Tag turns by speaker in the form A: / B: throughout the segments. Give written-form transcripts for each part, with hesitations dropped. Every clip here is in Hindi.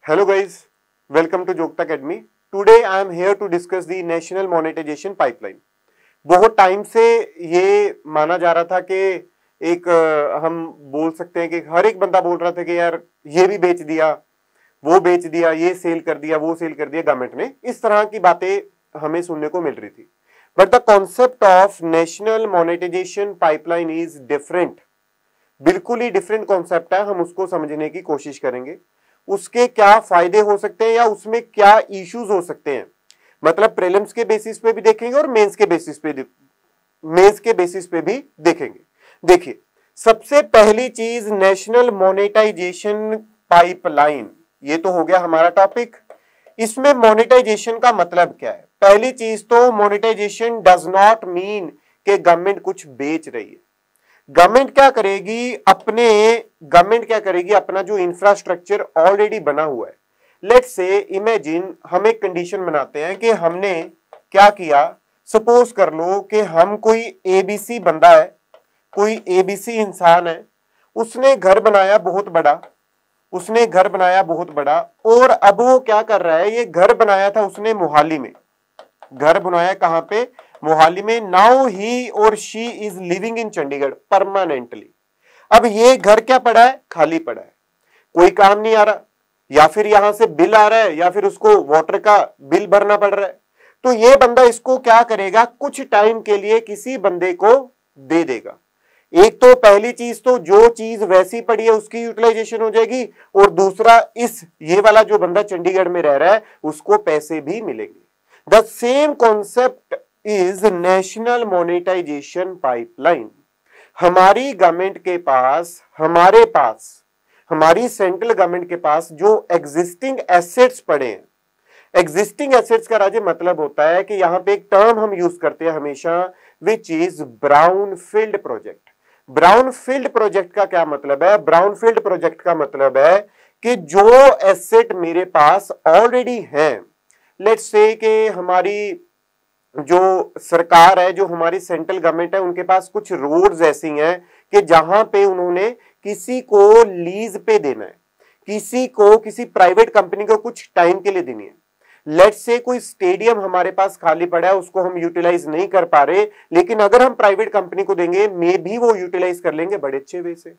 A: Hello guys, welcome to Jokta Academy. Today I am here to discuss the national monetization pipeline. बहुत टाइम से ये माना जा रहा था कि एक हम बोल सकते हैं कि हर एक बंदा बोल रहा था कि यार ये भी बेच दिया, वो बेच दिया, ये सेल कर दिया, वो सेल कर दिया गवर्नमेंट ने, इस तरह की बातें हमें सुनने को मिल रही थी. But the concept of national monetization pipeline is different. बिल्कुल ही डिफरेंट कॉन्सेप्ट है. हम उसको समझने की कोशिश करेंगे. उसके क्या फायदे हो सकते हैं या उसमें क्या इश्यूज हो सकते हैं, मतलब प्रीलिम्स के बेसिस पे भी देखेंगे और मेंस के बेसिस पे भी देखेंगे. देखिए, सबसे पहली चीज नेशनल मोनेटाइजेशन पाइपलाइन, ये तो हो गया हमारा टॉपिक. इसमें मोनेटाइजेशन का मतलब क्या है? पहली चीज तो मोनेटाइजेशन डज नॉट मीन कि गवर्नमेंट कुछ बेच रही है. गवर्नमेंट क्या करेगी, अपना जो इंफ्रास्ट्रक्चर ऑलरेडी बना हुआ है. लेट्स से इमेजिन हम एक कंडीशन बनाते हैं कि हमने क्या किया. सपोज कर लो कि हम कोई एबीसी बंदा है, कोई एबीसी इंसान है. उसने घर बनाया बहुत बड़ा, और अब वो क्या कर रहा है, ये घर बनाया था उसने मोहाली में. घर बनाया कहां पे? मोहाली में. नाउ ही और she is living in Chandigarh permanently. अब ये घर क्या पड़ा है? खाली पड़ा है. कोई काम नहीं आ रहा, या फिर यहां से बिल आ रहा है, या फिर उसको वाटर का बिल भरना पड़ रहा है. तो ये बंदा इसको क्या करेगा, कुछ टाइम के लिए किसी बंदे को दे देगा. एक तो पहली चीज तो जो चीज वैसी पड़ी है उसकी यूटिलाइजेशन हो जाएगी, और दूसरा ये वाला जो बंदा चंडीगढ़ में रह रहा है उसको पैसे भी मिलेंगे. The same concept is national monetization pipeline. हमारी गवर्नमेंट के पास, हमारी सेंट्रल गवर्नमेंट के पास जो एग्जिस्टिंग एसेट्स पड़े हैं, एग्जिस्टिंग एसेट्स का राज्य मतलब होता है कि यहां पे एक टर्म हम यूज करते हैं हमेशा, which is brownfield project. Brownfield project का क्या मतलब है? ब्राउनफील्ड प्रोजेक्ट का मतलब है कि जो एसेट मेरे पास ऑलरेडी है. लेट्स से कि हमारी जो सरकार है, जो हमारी सेंट्रल गवर्नमेंट है, उनके पास कुछ रोड्स ऐसी हैं कि जहां पे उन्होंने किसी को लीज पे देना है, किसी प्राइवेट कंपनी को कुछ टाइम के लिए देनी है. लेट्स से कोई स्टेडियम हमारे पास खाली पड़ा है, उसको हम यूटिलाइज नहीं कर पा रहे, लेकिन अगर हम प्राइवेट कंपनी को देंगे मे भी वो यूटिलाइज कर लेंगे बड़े अच्छे वे से.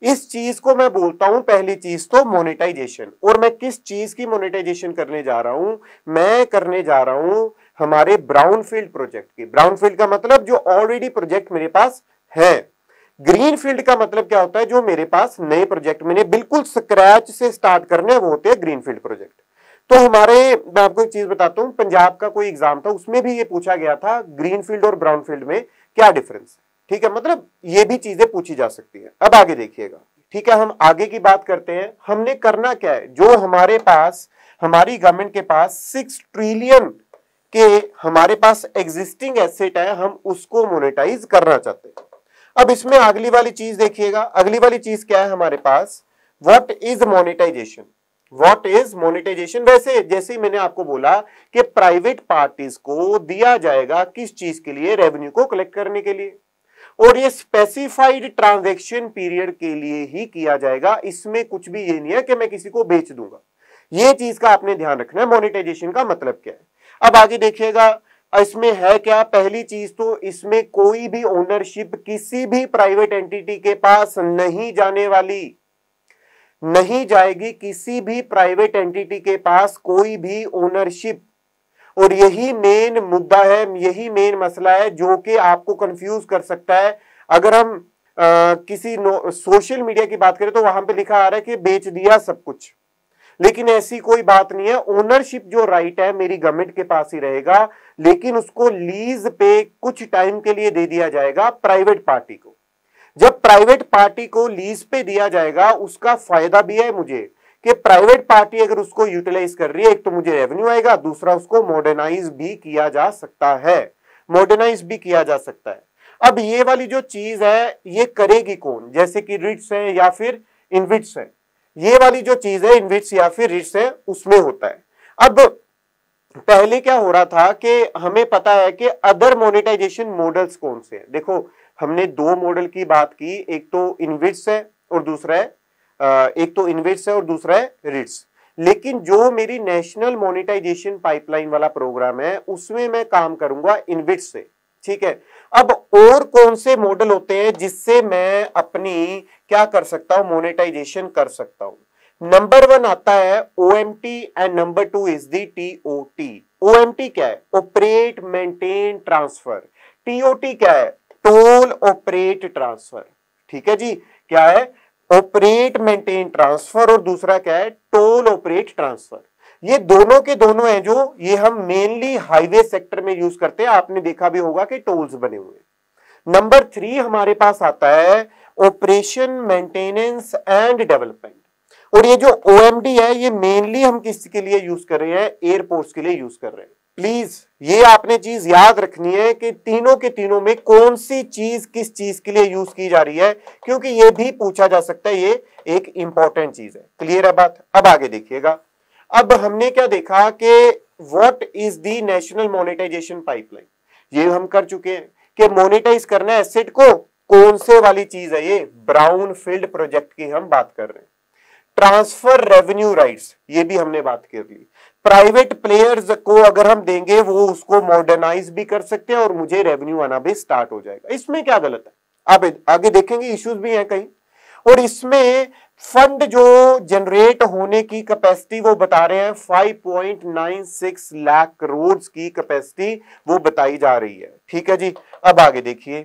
A: इस चीज को मैं बोलता हूं पहली चीज तो मोनेटाइजेशन. और मैं किस चीज की मोनेटाइजेशन करने जा रहा हूं? मैं करने जा रहा हूं हमारे ब्राउनफील्ड प्रोजेक्ट की. ब्राउनफील्ड का मतलब जो ऑलरेडी प्रोजेक्ट मेरे पास है. ग्रीन फील्ड का मतलब क्या होता है? जो मेरे पास नए प्रोजेक्ट मैंने बिल्कुल स्क्रैच से स्टार्ट करने हैं, वो होते हैं ग्रीन फील्ड प्रोजेक्ट. तो मैं आपको एक चीज बताता हूं. पंजाब का कोई एग्जाम था, उसमें भी ये पूछा गया था ग्रीन फील्ड और ब्राउन फील्ड में क्या डिफरेंस है. ठीक है, मतलब ये भी चीजें पूछी जा सकती है. अब आगे देखिएगा. ठीक है, हम आगे की बात करते हैं. हमने करना क्या है? जो हमारे पास, हमारी गवर्नमेंट के पास 6 ट्रिलियन के हमारे पास एग्जिस्टिंग एसेट है, हम उसको मोनेटाइज करना चाहते हैं. अब इसमें अगली वाली चीज देखिएगा. अगली वाली चीज क्या है हमारे पास? What is monetization. What is monetization? वैसे जैसे ही मैंने आपको बोला कि प्राइवेट पार्टीज को दिया जाएगा किस चीज के लिए? रेवेन्यू को कलेक्ट करने के लिए, और ये स्पेसिफाइड ट्रांजैक्शन पीरियड के लिए ही किया जाएगा. इसमें कुछ भी ये नहीं है कि मैं किसी को बेच दूंगा. ये चीज का आपने ध्यान रखना है. मोनेटाइजेशन का मतलब क्या है? अब आगे देखिएगा. इसमें है क्या? पहली चीज तो इसमें कोई भी ओनरशिप किसी भी प्राइवेट एंटिटी के पास नहीं जाने वाली, नहीं जाएगी. किसी भी प्राइवेट एंटिटी के पास कोई भी ओनरशिप. और यही मेन मुद्दा है, यही मेन मसला है जो कि आपको कंफ्यूज कर सकता है. अगर हम किसी सोशल मीडिया की बात करें तो वहां पे लिखा आ रहा है कि बेच दिया सब कुछ, लेकिन ऐसी कोई बात नहीं है. ओनरशिप जो राइट है मेरी गवर्नमेंट के पास ही रहेगा, लेकिन उसको लीज पे कुछ टाइम के लिए दे दिया जाएगा प्राइवेट पार्टी को. जब प्राइवेट पार्टी को लीज पे दिया जाएगा, उसका फायदा भी है मुझे कि प्राइवेट पार्टी अगर उसको यूटिलाइज कर रही है, एक तो मुझे रेवेन्यू आएगा, दूसरा उसको मॉडर्नाइज भी किया जा सकता है. अब ये वाली जो चीज है ये करेगी कौन? जैसे कि रिट्स है या फिर इनविट्स है. ये वाली जो चीज है इनविट्स या फिर रिट्स है, उसमें होता है. अब पहले क्या हो रहा था कि हमें पता है कि अदर मोनेटाइजेशन मॉडल्स कौन से हैं. देखो, हमने 2 मॉडल की बात की. एक तो इनविट्स है और दूसरा है रिट्स. लेकिन जो मेरी नेशनल मोनेटाइजेशन पाइपलाइन वाला प्रोग्राम है उसमें मैं काम करूंगा इनविट से, ठीक है। अब और कौन से मॉडल होते हैं जिससे मैं अपनी क्या कर सकता हूं, मोनेटाइजेशन कर सकता हूं। नंबर 1 आता है OMT and number 2 is the TOT. OMT क्या है, ऑपरेट मेंटेन ट्रांसफर। टीओटी क्या है, टोल ऑपरेट ट्रांसफर, ठीक है जी। क्या है, ऑपरेट मेंटेन ट्रांसफर, और दूसरा क्या है, टोल ऑपरेट ट्रांसफर। ये दोनों के दोनों हैं जो ये हम मेनली हाईवे सेक्टर में यूज करते हैं। आपने देखा भी होगा कि टोल्स बने हुए। नंबर 3 हमारे पास आता है ऑपरेशन मेंटेनेंस एंड डेवलपमेंट। और ये जो ओएमडी है ये मेनली हम किसके लिए यूज कर रहे हैं, एयरपोर्ट्स के लिए यूज कर रहे हैं। प्लीज ये आपने चीज याद रखनी है कि तीनों के तीनों में कौन सी चीज किस चीज के लिए यूज की जा रही है, क्योंकि ये भी पूछा जा सकता है, ये एक इंपॉर्टेंट चीज है। क्लियर है बात। अब आगे देखिएगा। अब हमने क्या देखा कि what is the national monetization pipeline, ये हम कर चुके हैं कि मोनेटाइज करना है एसेट को। कौन से वाली चीज है ये, ब्राउन फील्ड प्रोजेक्ट की हम बात कर रहे हैं। ट्रांसफर रेवेन्यू राइट्स, ये भी हमने बात कर ली। प्राइवेट प्लेयर्स को अगर हम देंगे वो उसको मॉडर्नाइज भी कर सकते हैं और मुझे रेवेन्यू आना भी स्टार्ट हो जाएगा। इसमें क्या गलत है, आप आगे देखेंगे इश्यूज भी हैं कहीं। और इसमें फंड जो जनरेट होने की कैपेसिटी वो बता रहे हैं 5.96 लाख करोड़ की कैपेसिटी वो बताई जा रही है, ठीक है जी। अब आगे देखिए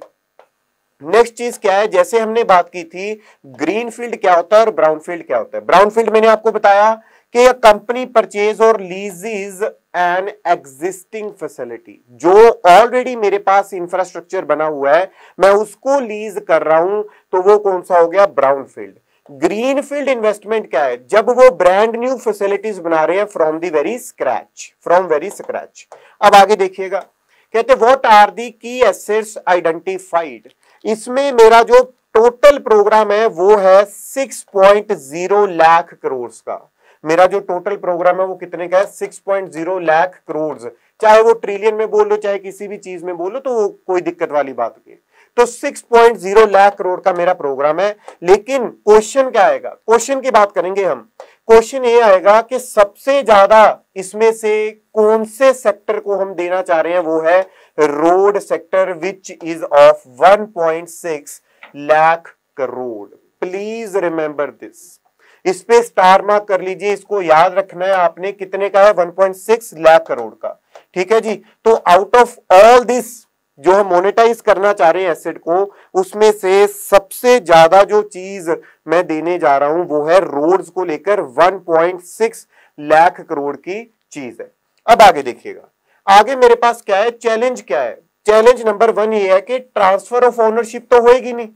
A: नेक्स्ट चीज क्या है, जैसे हमने बात की थी ग्रीन फील्ड क्या होता है और ब्राउन फील्ड क्या होता है। ब्राउन फील्ड मैंने आपको बताया कि कंपनी परचेज और लीजेज एन एग्जिस्टिंग फैसिलिटी, जो ऑलरेडी मेरे पास इंफ्रास्ट्रक्चर बना हुआ है मैं उसको लीज कर रहा हूं, तो वो कौन सा हो गया, brown field. Green field investment क्या है, जब वो ब्रांड न्यू फैसिलिटीज बना रहे हैं from the very scratch, from very scratch. अब आगे देखिएगा, कहते व्हाट आर दी की एसेट्स आइडेंटिफाइड। इसमें मेरा जो टोटल प्रोग्राम है वो है 6.0 लाख करोड़ का। मेरा जो टोटल प्रोग्राम है वो कितने का है, 6.0 लाख करोड़। चाहे वो ट्रिलियन में बोल लो चाहे किसी भी चीज में बोलो, तो कोई दिक्कत वाली बात नहीं। तो 6.0 लाख करोड़ का मेरा प्रोग्राम है। लेकिन क्वेश्चन क्या आएगा, क्वेश्चन की बात करेंगे हम। क्वेश्चन ये आएगा कि सबसे ज्यादा इसमें से कौन से सेक्टर को हम देना चाह रहे हैं, वो है road sector which is of 1.6 lakh crore. Please remember this, इस पे स्टार मार्क कर लीजिए, इसको याद रखना है आपने। कितने का है, 1.6 लाख करोड़ का, ठीक है जी। तो आउट ऑफ ऑल दिस जो हम मोनेटाइज करना चाह रहे हैं एसेट को, उसमें से सबसे ज्यादा जो चीज मैं देने जा रहा हूं वो है रोड्स को लेकर 1.6 लाख करोड़ की चीज है। अब आगे देखिएगा, आगे मेरे पास क्या है, चैलेंज क्या है। चैलेंज नंबर 1 ये है कि ट्रांसफर ऑफ ओनरशिप तो होएगी नहीं।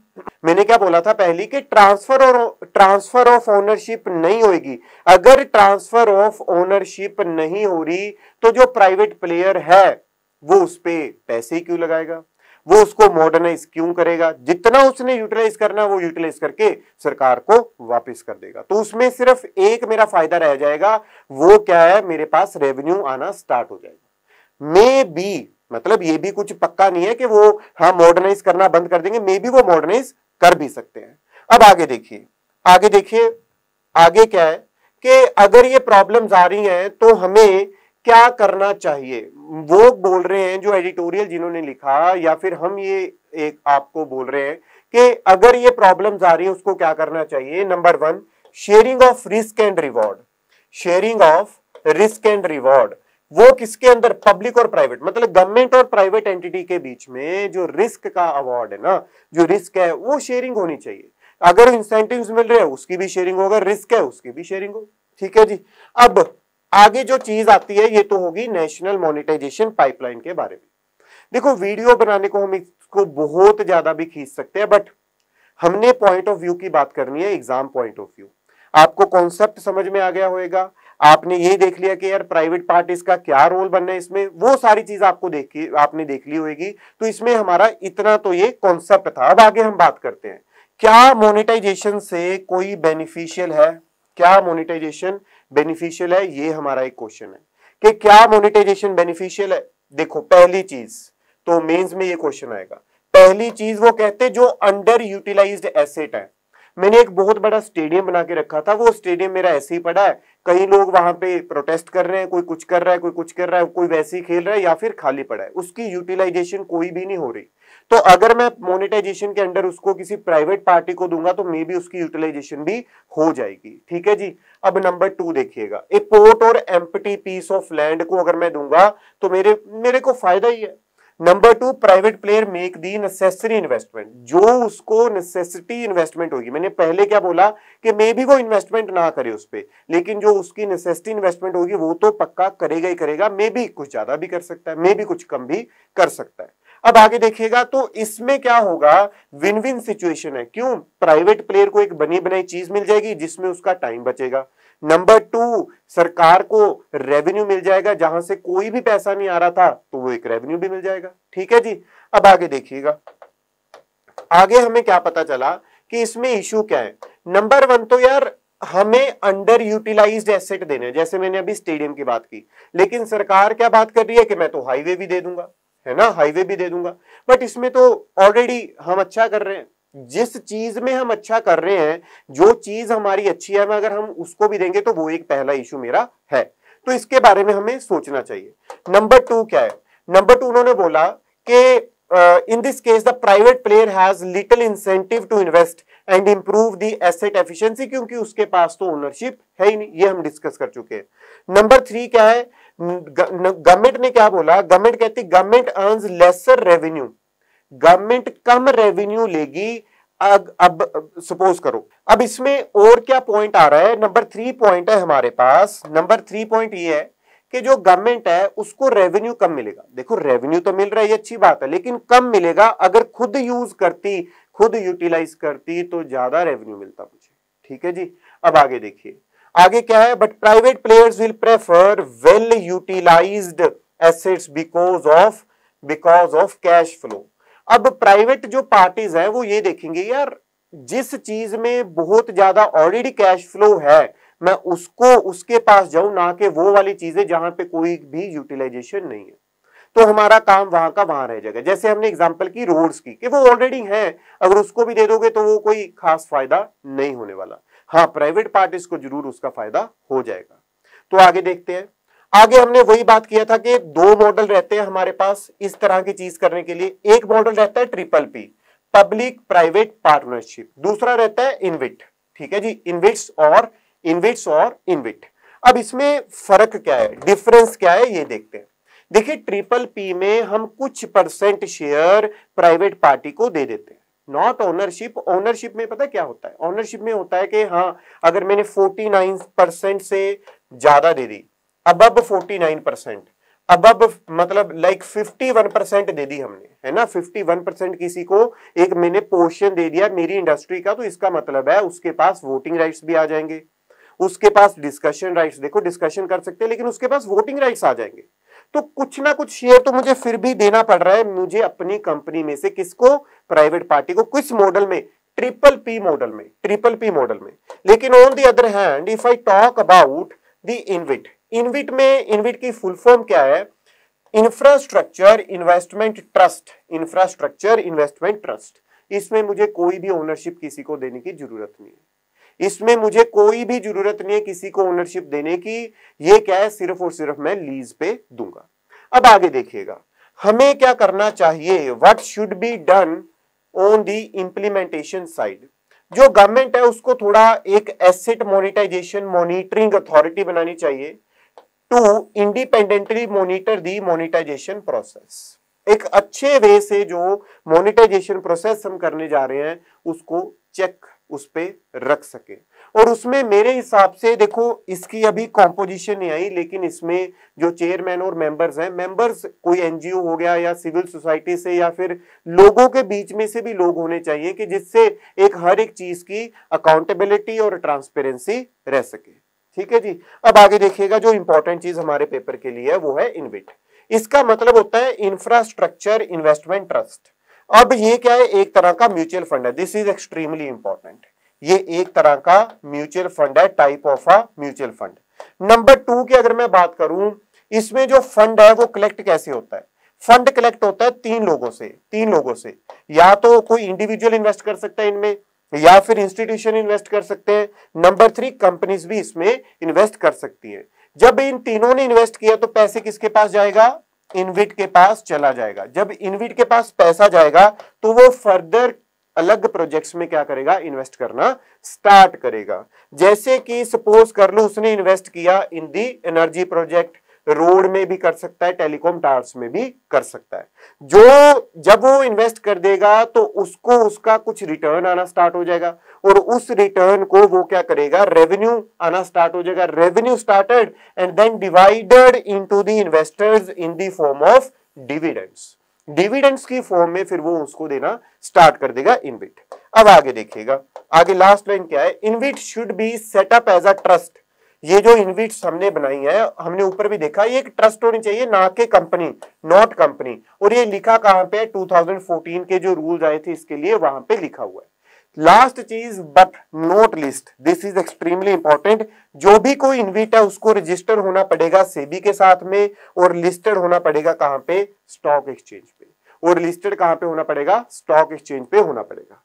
A: मैंने क्या बोला था पहले कि ट्रांसफर ऑफ ओनरशिप नहीं होगी। अगर ट्रांसफर ऑफ ओनरशिप नहीं हो रही तो जो प्राइवेट प्लेयर है वो उस पे पैसे क्यों लगाएगा, वो उसको मॉडर्नाइज क्यों करेगा। जितना उसने यूटिलाइज करना वो यूटिलाइज करके सरकार को वापस कर देगा। तो उसमें सिर्फ एक मेरा फायदा रह जाएगा, वो क्या है, मेरे पास रेवेन्यू आना स्टार्ट हो जाएगा। मे बी, मतलब ये भी कुछ पक्का नहीं है कि वो हाँ मॉडर्नाइज करना बंद कर देंगे, मे बी वो मॉडर्नाइज कर भी सकते हैं। अब आगे देखिए, आगे क्या है कि अगर ये प्रॉब्लम्स आ रही हैं तो हमें क्या करना चाहिए। वो बोल रहे हैं जो एडिटोरियल जिन्होंने लिखा, या फिर हम ये एक आपको बोल रहे हैं कि अगर ये प्रॉब्लम्स आ रही है उसको क्या करना चाहिए। Number 1, sharing of risk and reward. Sharing of risk and reward वो किसके अंदर, पब्लिक और प्राइवेट, मतलब गवर्नमेंट और प्राइवेट एंटिटी के बीच में जो रिस्क का अवार्ड है ना, जो रिस्क है वो शेयरिंग होनी चाहिए। अगर इंसेंटिव्स मिल रहे हैं उसकी भी शेयरिंग होगा, रिस्क है उसकी भी शेयरिंग हो, ठीक है जी। अब आगे जो चीज आती है ये तो होगी नेशनल मोनेटाइजेशन पाइपलाइन के बारे में। देखो वीडियो बनाने को हम इसको बहुत ज्यादा भी खींच सकते हैं, बट हमने पॉइंट ऑफ व्यू की बात करनी है, एग्जाम पॉइंट ऑफ व्यू। आपको कॉन्सेप्ट समझ में आ गया होगा, आपने ये देख लिया कि यार प्राइवेट पार्टीज का क्या रोल बनना है इसमें, वो सारी चीज आपने देख ली होगी। तो इसमें हमारा इतना तो ये कॉन्सेप्ट था। अब आगे हम बात करते हैं, क्या मोनेटाइजेशन से कोई बेनिफिशियल है, क्या मोनेटाइजेशन बेनिफिशियल है, ये हमारा एक क्वेश्चन है कि क्या मोनेटाइजेशन बेनिफिशियल है। देखो पहली चीज तो मेंस में ये क्वेश्चन आएगा, पहली चीज वो कहते हैं जो अंडर यूटिलाइज्ड एसेट है, मैंने एक बहुत बड़ा स्टेडियम बना के रखा था, वो स्टेडियम मेरा ऐसे ही पड़ा है, कई लोग वहां पे प्रोटेस्ट कर रहे हैं, कोई कुछ कर रहा है, कोई कुछ कर रहा है, कोई वैसे ही खेल रहा है या फिर खाली पड़ा है, उसकी यूटिलाइजेशन कोई भी नहीं हो रही। तो अगर मैं मोनेटाइजेशन के अंडर उसको किसी प्राइवेट पार्टी को दूंगा तो मे बी उसकी यूटिलाइजेशन भी हो जाएगी। ठीक है जी। अब नंबर 2 देखिएगा, ए पोर्ट और एम्प्टी पीस ऑफ लैंड को अगर मैं दूंगा तो मेरे को फायदा ही है। Number 2, private player make the necessary investment, जो उसको नेसेसिटी इन्वेस्टमेंट होगी, मैंने पहले क्या बोला कि मे भी वो इन्वेस्टमेंट ना करे उस पे, लेकिन जो उसकी नेसेसिटी इन्वेस्टमेंट होगी वो तो पक्का करेगा ही करेगा, मे भी कुछ ज्यादा भी कर सकता है, मे भी कुछ कम भी कर सकता है। अब आगे देखिएगा तो इसमें क्या होगा, विन विन सिचुएशन है। क्यों? प्राइवेट प्लेयर को एक बनी बनाई चीज मिल जाएगी जिसमें उसका टाइम बचेगा। नंबर 2, सरकार को रेवेन्यू मिल जाएगा, जहां से कोई भी पैसा नहीं आ रहा था तो वो एक रेवेन्यू भी मिल जाएगा। ठीक है जी। अब आगे देखिएगा, आगे हमें क्या पता चला कि इसमें इशू क्या है। नंबर 1 तो यार हमें अंडर यूटिलाइज्ड एसेट देने हैं, जैसे मैंने अभी स्टेडियम की बात की, लेकिन सरकार क्या बात कर रही है कि मैं तो हाईवे भी दे दूंगा, है ना, हाईवे भी दे दूंगा। बट इसमें तो ऑलरेडी हम अच्छा कर रहे हैं, जिस चीज में हम अच्छा कर रहे हैं, जो चीज हमारी अच्छी है, अगर हम उसको भी देंगे तो वो एक पहला इशू मेरा है, तो इसके बारे में हमें सोचना चाहिए। नंबर 2 क्या है? नंबर 2 उन्होंने बोला कि in this case the private player has little incentive to invest and improve the asset efficiency, क्योंकि उसके पास तो ओनरशिप है ही नहीं, ये हम डिस्कस कर चुके हैं। नंबर 3 क्या है? गवर्नमेंट ने क्या बोला? गवर्नमेंट कहती government earns lesser revenue, government कम रेवेन्यू लेगी। अब सपोज करो, अब इसमें और क्या पॉइंट आ रहा है? नंबर 3 पॉइंट है हमारे पास। नंबर 3 पॉइंट ये है कि जो गवर्नमेंट है उसको रेवेन्यू कम मिलेगा। देखो रेवेन्यू तो मिल रहा है, ये अच्छी बात है, लेकिन कम मिलेगा। अगर खुद यूज करती, खुद यूटिलाइज करती तो ज्यादा रेवेन्यू मिलता मुझे। ठीक है जी। अब आगे देखिए, आगे क्या है? But private players will prefer well utilized assets because of cash flow. अब प्राइवेट जो पार्टीज है वो ये देखेंगे, यार जिस चीज में बहुत ज्यादा ऑलरेडी कैश फ्लो है मैं उसको उसके पास जाऊं, ना कि वो वाली चीजें जहां पे कोई भी यूटिलाइजेशन नहीं है, तो हमारा काम वहां का वहां रह जाएगा। जैसे हमने एग्जांपल की रोड्स की कि वो ऑलरेडी है, अगर उसको भी दे दोगे तो वो कोई खास फायदा नहीं होने वाला। हाँ, प्राइवेट पार्टीज को जरूर उसका फायदा हो जाएगा। तो आगे देखते हैं। आगे हमने वही बात किया था कि 2 मॉडल रहते हैं हमारे पास इस तरह की चीज करने के लिए। एक मॉडल रहता है triple P, public private partnership, दूसरा रहता है इनविट। ठीक है जी, इनविट्स और इनविट। अब इसमें फर्क क्या है, डिफरेंस क्या है, ये देखते हैं। देखिए ट्रिपल पी में हम कुछ परसेंट शेयर प्राइवेट पार्टी को दे देते हैं, नॉट ओनरशिप। ओनरशिप में पता क्या होता है? ओनरशिप में होता है कि हाँ, अगर मैंने 49% से ज्यादा दे दी, अबब 49%, अबब मतलब लाइक 51% दे दी हमने, है ना, 51% किसी को एक मैंने पोर्शन दे दिया मेरी इंडस्ट्री का, तो इसका मतलब है उसके पास वोटिंग राइट्स भी आ जाएंगे, उसके पास डिस्कशन राइट्स, देखो डिस्कशन कर सकते हैं लेकिन उसके पास वोटिंग राइट्स आ जाएंगे। तो कुछ ना कुछ शेयर तो मुझे फिर भी देना पड़ रहा है, मुझे अपनी कंपनी में से किसको? प्राइवेट पार्टी को। किस मॉडल में? ट्रिपल पी मॉडल में। लेकिन on the other hand if I talk about the इनविट, इनविट की फुल फॉर्म क्या है? Infrastructure investment trust. इसमें मुझे कोई भी ओनरशिप किसी को देने की जरूरत नहीं है, इसमें मुझे कोई भी जरूरत नहीं है किसी को ओनरशिप देने की। ये क्या है? सिर्फ और सिर्फ मैं लीज पे दूंगा। अब आगे देखिएगा, हमें क्या करना चाहिए? What should be done on the implementation side. जो गवर्नमेंट है उसको थोड़ा एक एसेट मोनेटाइजेशन मॉनिटरिंग अथॉरिटी बनानी चाहिए to independently monitor the monetization process. एक अच्छे वे से जो मोनेटाइजेशन प्रोसेस हम करने जा रहे हैं उसको चेक उस पे रख सके। और उसमें मेरे हिसाब से देखो इसकी अभी कॉम्पोजिशन नहीं आई, लेकिन इसमें जो चेयरमैन और मेंबर्स हैं, मेंबर्स कोई एनजीओ हो गया या सिविल सोसाइटी से या फिर लोगों के बीच में से भी लोग होने चाहिए कि जिससे एक हर एक चीज की अकाउंटेबिलिटी और ट्रांसपेरेंसी रह सके। ठीक है जी। अब आगे देखिएगा, जो इंपॉर्टेंट चीज हमारे पेपर के लिए है वो है इनविट। इसका मतलब होता है इंफ्रास्ट्रक्चर इन्वेस्टमेंट ट्रस्ट। अब ये क्या है? एक तरह का म्यूचुअल फंड है। This is extremely important. ये एक तरह का म्यूचुअल फंड है, type of a mutual fund. Number 2 की अगर मैं बात करूं, इसमें जो फंड है वो कलेक्ट कैसे होता है? फंड कलेक्ट होता है 3 लोगों से। या तो कोई इंडिविजुअल इन्वेस्ट कर सकता है इनमें, या फिर इंस्टीट्यूशन इन्वेस्ट कर सकते हैं। नंबर 3, कंपनीज भी इसमें इन्वेस्ट कर सकती हैं। जब इन तीनों ने इन्वेस्ट किया तो पैसे किसके पास जाएगा? इनविट के पास चला जाएगा। जब इनविट के पास पैसा जाएगा तो वो फर्दर अलग प्रोजेक्ट्स में क्या करेगा? इन्वेस्ट करना स्टार्ट करेगा। जैसे कि सपोज कर लो उसने इन्वेस्ट किया इन दी एनर्जी प्रोजेक्ट, रोड में भी कर सकता है, टेलीकॉम टावर्स में भी कर सकता है। जब वो इन्वेस्ट कर देगा तो उसको उसका कुछ रिटर्न आना स्टार्ट हो जाएगा और उस रिटर्न को वो क्या करेगा? रेवेन्यू आना स्टार्ट हो जाएगा। Revenue started and then divided into the investors in the form of dividends. Dividends की फॉर्म में फिर वो उसको देना स्टार्ट कर देगा इनविट। अब आगे देखिएगा, आगे लास्ट लाइन क्या है? InvIT should be set up as a trust. ये जो इनविट्स हमने बनाई है, हमने ऊपर भी देखा, ये एक ट्रस्ट होनी चाहिए, ना कि कंपनी, नॉट कंपनी। और ये लिखा कहां पे? 2014 के जो रूल्स आए थे इसके लिए वहां पे लिखा हुआ है। लास्ट चीज, but not list, this is extremely important. जो भी कोई इनविट है उसको रजिस्टर होना पड़ेगा सेबी के साथ में और लिस्टेड होना पड़ेगा कहां पे? स्टॉक एक्सचेंज पे। और लिस्टेड कहां पे होना पड़ेगा? स्टॉक एक्सचेंज पे होना पड़ेगा।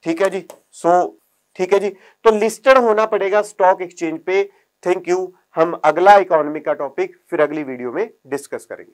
A: ठीक है जी। ठीक है जी, तो लिस्टेड होना पड़ेगा स्टॉक एक्सचेंज पे। Thank you. हम अगला इकोनॉमी का टॉपिक फिर अगली वीडियो में डिस्कस करेंगे।